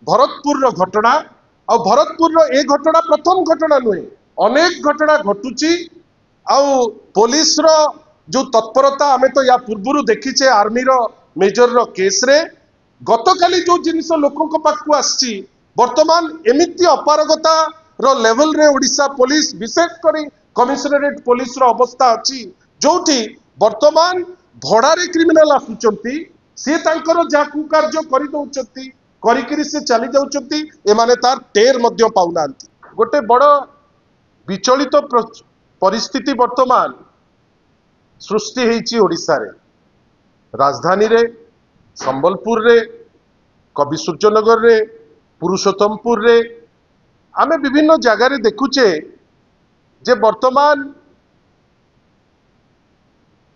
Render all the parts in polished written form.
भरतपुर घटना आ भरतपुर ए घटना प्रथम घटना नुहे अनेक घटना घटुची पुलिस रो जो तत्परता आमे तो या पूर्व देखीचे आर्मी रो मेजर रो केस रे गतकाली जो जिनिस लोकों पाखु आसी वर्तमान एमिति अपारगता रो लेवल रे ओडिशा पुलिस विशेष करी कमिशनरेट पुलिस रो अवस्था अच्छी जोठी वर्तमान भड़ारे क्रिमिनाल आसुचंती से तांकर जा कुकार्य करि दउचंती करिकरी से चली जाउचंती एमाने तार टेर मध्य पाउनांती गोटे बड़ विचलित परिस्थिति वर्तमान सृष्टि हेची ओडिशा रे राजधानी रे संबलपुर रे कवि सूर्यनगर रे पुरुषोत्तमपुर रे आमे विभिन्न जगह रे देखुचे जे वर्तमान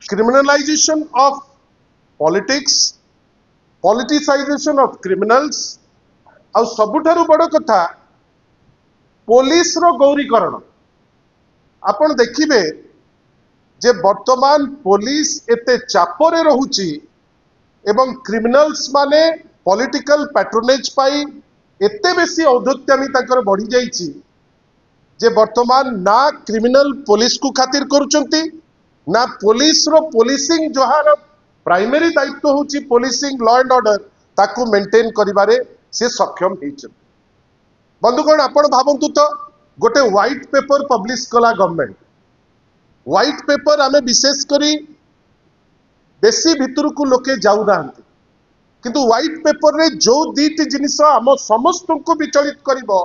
criminalization of politics politicization of criminals आ सबुठारु बड़ कथा पुलिस रो गौरीकरण आपण देखिबे जे वर्तमान पुलिस एते चापरे रहुची एवं क्रिमिनल्स माने पॉलिटिकल पैट्रोनेज पाई एते बेसी औद्धत्यामी ताकर बढ़ी जाईची जे वर्तमान ना क्रिमिनल पुलिस को खातिर करूचंती ना पुलिस रो पुलिसिंग जहार प्राइमरी दायित्व होची पुलिसिंग लॉ एंड ऑर्डर ताकू मेंटेन करिबारे से सक्षम हेचन बंधुगण आपण भावंतु तो गोटे व्हाइट पेपर पब्लिश कला गवर्नमेंट व्हाइट पेपर आमे विशेष करी बेसी भितर को लोके जाऊ नांती किंतु व्हाइट पेपर रे जो दीटी जिनिस आम समस्त को विचलित करिवो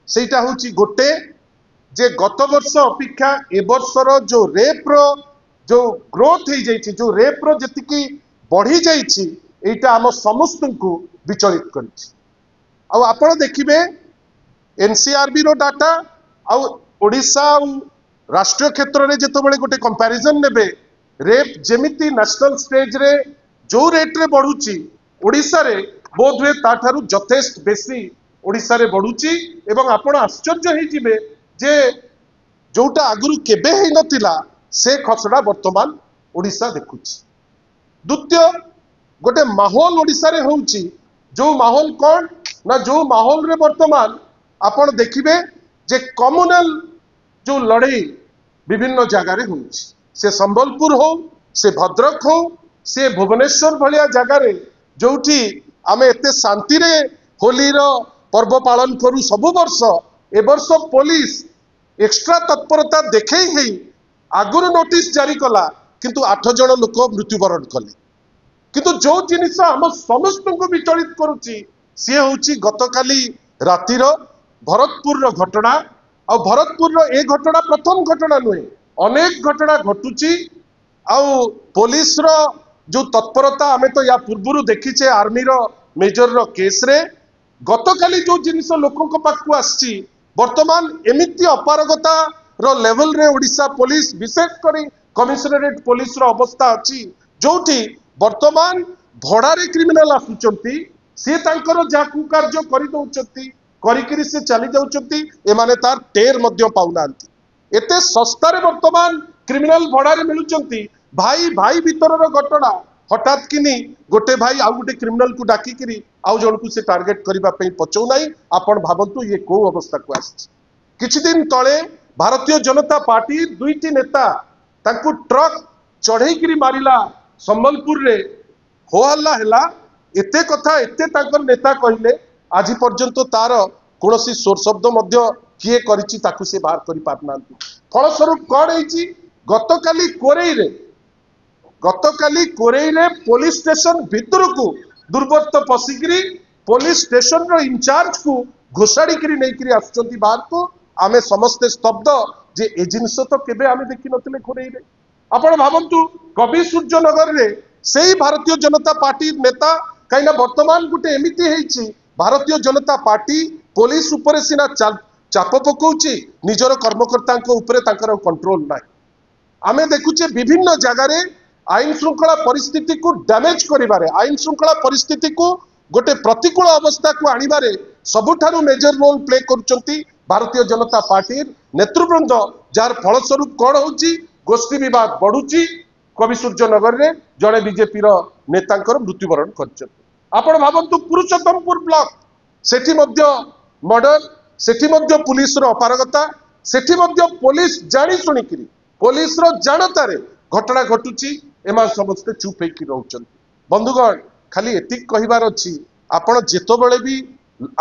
सेटा होची गोटे जे गत वर्ष अपेक्षा ए वर्षर जो रेप रो जो ग्रोथ हो जाइए जो रेप रो जतिकी बढ़ी जाइए एटा आम समस्त को विचलित कर आपण देखिबे एनसीआरबी रो डाटा ओडिशा राष्ट्रीय क्षेत्र में जिते गोटे कंपैरिजन नेबे रेप जेमिति नेशनल स्टेज रे जो रेट रे बढ़ुची ओडिशा रे बोध हुए ताठारु यथेष्ट बेसी ओडिशा रे बढ़ुची एवं आपण आश्चर्य ही जिबे जे जोटा आगुरु केबे ही नथिला से खसड़ा वर्तमान ओडिशा देखुची द्वितीय गोटे माहौल ओडिशा रे होउची जो माहौल कौन ना जो माहौल रे वर्तमान आपण देखिबे जे कम्युनल जो लड़ाई विभिन्न जगह रे होउची से संबलपुर हो से भद्रक हो से भुवनेश्वर भलिया जगह रे जोठी आमे एते शांति रे होली रो पर्व पालन करू सब वर्ष ए वर्ष पुलिस एक्स्ट्रा तत्परता देखे ही आगुरी नोटिस जारी कला किंतु 8 जन लोक मृत्युवरण कले किंतु जो जिनिस आम समस्त को विचलित करुची सी हूँ गतकाली रातिर भरतपुर घटना आ भरतपुर ए घटना प्रथम घटना नुहे अनेक घटना घटुची पुलिस रो जो तत्परता आमे तो या पूर्व देखीचे आर्मी रो मेजर रो केस रे गतकाली जो जिनिस लोकों पाखु आसी वर्तमान एमिति अपारगता रो लेवल रे ओडिशा पुलिस विशेष करी कमिशनरेट पुलिस रो अवस्था अच्छी जोठी वर्तमान भड़ारे क्रिमिनाल आसुचंती से तांकर जा कुकार्य करि दउचंती करिकरी से चली जाउचंती एमाने तार टेर मध्य पाउनांती एते सस्तारे वर्तमान क्रिमिनाल भड़ारे मिलुचंती भाई भाई भीतर रो घटना हठात किनी गोटे भाई आउ गोटे क्रिमिनाल को डाकिकरी आउ जन को से टार्गेट करबा पई पचौ नाही आपण भाबंतु ये को अवस्था को आछि किछि दिन तळे भारतीय जनता पार्टी दुईटी नेता तांकु ट्रक चढ़ेकरी मारिला संबलपुर रे हो हल्ला हैला एते कथा एते तांकर नेता कहिले आज पर्यंत तार कोनोसी सोर शब्द मध्य किए करिछि ताकु से बाहर करि पारनांती फलस्वरूप कौन होइछि गतकाली कोरेई रे पुलिस स्टेशन भितर को दुर्बृत्त पशिकी पुलिस स्टेशन रो इंचार्ज को घोषाड़ी नहीं आसुचंती बाहर को आमे समस्ते स्तब्ध जे ए जिनस तो केबे आमे देखि नथिले कोरेई रे आपण भाबंतु कवि सूर्यनगर रे सेही भारतीय जनता पार्टी नेता कहीं वर्तमान गोटे एमिति हेछि भारतीय जनता पार्टी पुलिस उपरे सिना चाप पकाउछि निजर कर्मकर्ता उपरे तांकर कंट्रोल ना आमे देखुचे विभिन्न जगह रे आईन श्रृंखला परिस्थिति को डैमेज करिबारे आईन श्रृंखला परिस्थिति को गोटे प्रतिकूल अवस्था को आनिबारे सबुठारु major role play करुचंती Bharatiya Janata party नेतृवृंद jar फलस्वरूप कौन होची गोष्ठी विवाद बढ़ुची कवि सूर्यनगर रे जड़े बीजेपी नेता मृत्युवरण कर भावतु पुरुषोत्तमपुर ब्लॉक सेठी मध्य मर्डर सेठी मध्य पुलिस रो अपारगता सेठी मध्य पुलिस जानी शुणिकी पुलिस रो जानतारे घटना घटुची एमा समस्ते चुप होकर रोचन बंधुगण खाली एतिक कहिबार अछि आपण जेतबेले भी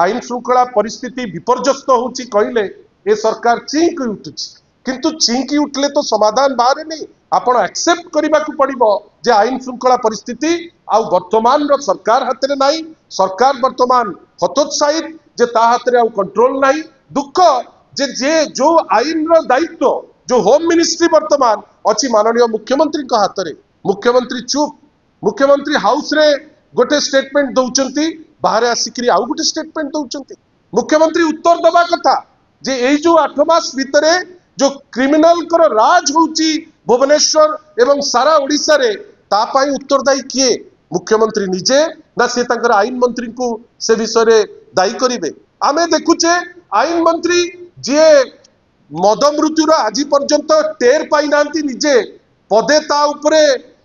आईन श्रृंखला परिस्थिति विपर्यस्त होउची कहले ए सरकार चिंक उठुची किंतु चिंकी उठले तो समाधान बाहर नहीं आपण एक्सेप्ट करने को पड़ो जे आईन श्रृंखला परिस्थिति आ वर्तमान रो सरकार हाथ में नहीं सरकार वर्तमान हतोत्साहित जे ता हाथ में कंट्रोल नहीं दुख जे जो आईन रो दायित्व जो होम मिनिस्ट्री वर्तमान अच्छी माननीय मुख्यमंत्री हाथ में मुख्यमंत्री चुप मुख्यमंत्री हाउस रे गोटे स्टेटमेंट दौरान बाहर आसिक आउ गोटे स्टेटमेंट दौरान मुख्यमंत्री उत्तर दबा कथा जे यही जो 8 मास भितर जो क्रिमिनल कर राज होची भुवनेश्वर एवं सारा ओडिशा रे ता पाई उत्तरदायी किए मुख्यमंत्री निजे ना से तांकर आईन मंत्री को से विषय रे दायी करिवे आमे देखुचे आईन मंत्री जे मद मृत्युर आज पर्यंत टेर पाई नांती निजे पदे ता उपरे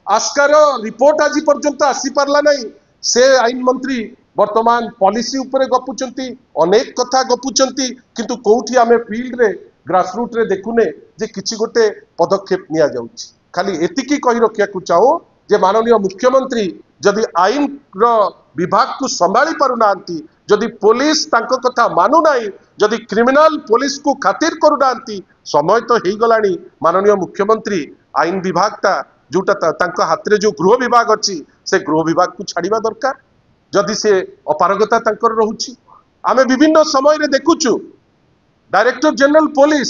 आस्कार रिपोर्ट आज पर्यंत आसी पारला नहीं से आईन मंत्री वर्तमान पॉलिसी उपरे गपुचंती अनेक कथा गपुचंती किंतु कोठी आमे फील्ड रे ग्रासरूट रे देखुने जे किछि गोटे पदक्षेप निया जाउछि खाली एतिकी कहि रखिया को चाहो जे माननीय मुख्यमंत्री जदि आईन रो विभाग को संभाली पारु नांती जदि पुलिस तांको कथा मानु नाही जदि क्रिमिनल पुलिस को खातिर करू नांती समय तो हेई गलानी माननीय मुख्यमंत्री आईन विभाग ता जोटा तांको हाथ रे जो गृह विभाग अछि से गृह विभाग को छाड़िबा दरकार जदि से अपारगता तांकर रहुछि आमे विभिन्न समय रे देखुछु डायरेक्टर जनरल पुलिस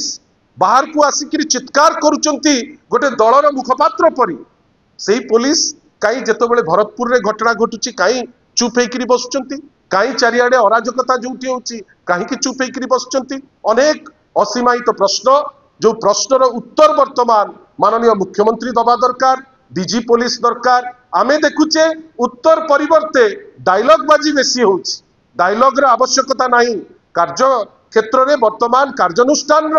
बाहर को आसिक चित्कार करुचंती गोटे दलर मुखपात्र परी से पुलिस कहीं जेतबेले भरतपुर रे घटना घटुची कहीं चुप होकर बसुचंती कहीं चारिआडे अराजकता जोटी होची कहीं कि चुप होकर बसुचंती अनेक असीमायित प्रश्न जो प्रश्नर उत्तर वर्तमान माननीय मुख्यमंत्री दबा दरकार डीजी पुलिस दरकार आमे देखुचे उत्तर परिवर्ते डायलॉग बाजी बेसी होची डायलॉग रे आवश्यकता नहीं कार्य क्षेत्र में वर्तमान कार्यानुष्ठान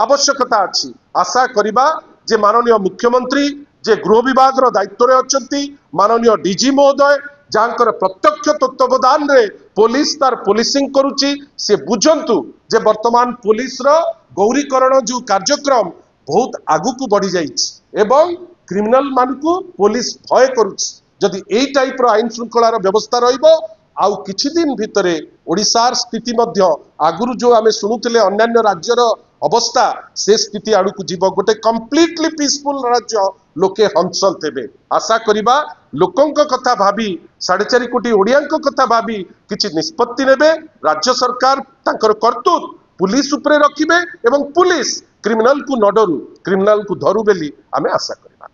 आवश्यकता अच्छी आशा करिबा जे माननीय मुख्यमंत्री जे गृह विभाग रो दायित्व रे अछंती माननीय डीजी महोदय जानकर प्रत्यक्ष तत्वावधान रे पुलिस तार पुलिसिंग करुची से बुझंतु जे वर्तमान पुलिस रो गौरीकरण जो कार्यक्रम बहुत आगु को बढ़ी जाइछि एवं क्रिमिनल मान को पुलिस भय करुछि जदि एई टाइप रो आईन श्रृंखलार व्यवस्था रहिबो आउ किछि दिन भितरे ओडिशार स्थिति मध्य आगुरु जो आमे सुनुथिले अन्यान्य राज्यर अवस्था से स्थिति आड़ू को जीव गोटे कंप्लीटली पीसफुल राज्य लोके हंसल थेबे आशा करिबा लोकंक कथा भाबी 4.5 कोटी ओडियांक कथा भाबी किछि निष्पत्ति नेबे राज्य सरकार तांकर कर्तुत पुलिस उपरे रखिबे एवं पुलिस क्रिमिनल को न डरू क्रिमिनल को धरू बेली आमे आशा करिबा।